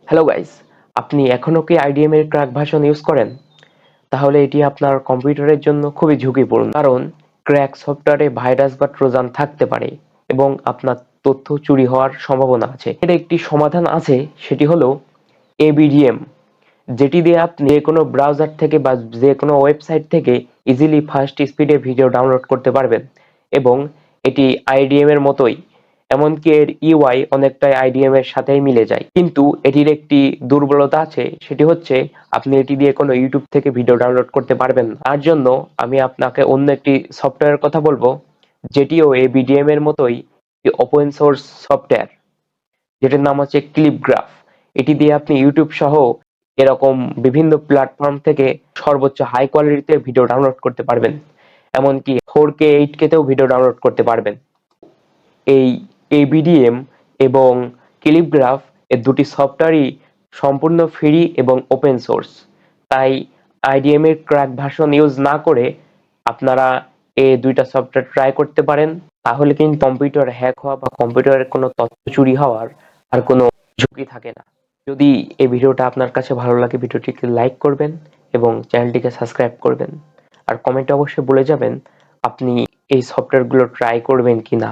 Hello guys, আপনি এখনো কি আইডিএম এর ক্র্যাক ভার্সন ইউজ করেন? তাহলে এটি আপনার কম্পিউটারের জন্য খুবই ঝুঁকিপূর্ণ, কারণ ক্র্যাক সফটওয়্যারে ভাইরাস বা ট্রোজান থাকতে পারে এবং আপনার তথ্য চুরি হওয়ার সম্ভাবনা আছে। এর একটি সমাধান আছে, সেটি হলো এবিডিএম, যেটি দিয়ে আপনি যে কোনো ব্রাউজার থেকে বা যে কোনো ওয়েবসাইট থেকে ইজিলি ফাস্ট স্পিডে ভিডিও ডাউনলোড করতে পারবেন এবং এটি আইডিএম এর মতোই, এমনকি এর ইউআই অনেকটাই আইডিএম এর সাথেই মিলে যায়। কিন্তু এটির একটি দুর্বলতা আছে, সেটি হচ্ছে আপনি এটি দিয়ে কোনো ইউটিউব থেকে ভিডিও ডাউনলোড করতে পারবেন না। তার জন্য আমি আপনাকে অন্য একটি সফটওয়্যারের কথা বলবো, যেটিও এবিডিএম এর মতোই ওপেন সোর্স সফটওয়্যার, যেটার নাম হচ্ছে ক্লিপগ্রাফ। এটি দিয়ে আপনি ইউটিউব সহ এরকম বিভিন্ন প্ল্যাটফর্ম থেকে সর্বোচ্চ হাই কোয়ালিটিতে ভিডিও ডাউনলোড করতে পারবেন, এমনকি 4K 8K তেও ভিডিও ডাউনলোড করতে পারবেন। এই এবিডিএম এবং ক্লিপগ্রাফ এর দুটি সফটওয়্যারই সম্পূর্ণ ফ্রি এবং ওপেন সোর্স। তাই আইডিএম এর ক্র্যাক ভার্সন ইউজ না করে আপনারা এই দুইটা সফটওয়্যার ট্রাই করতে পারেন। তাহলে কিন্তু কম্পিউটার হ্যাক হওয়া বা কম্পিউটারের কোনো তথ্য চুরি হওয়ার আর কোনো ঝুঁকি থাকে না। যদি এই ভিডিওটা আপনার কাছে ভালো লাগে, ভিডিওটিকে লাইক করবেন এবং চ্যানেলটিকে সাবস্ক্রাইব করবেন। আর কমেন্টে অবশ্যই বলে যাবেন আপনি এই সফটওয়্যারগুলো ট্রাই করবেন কিনা।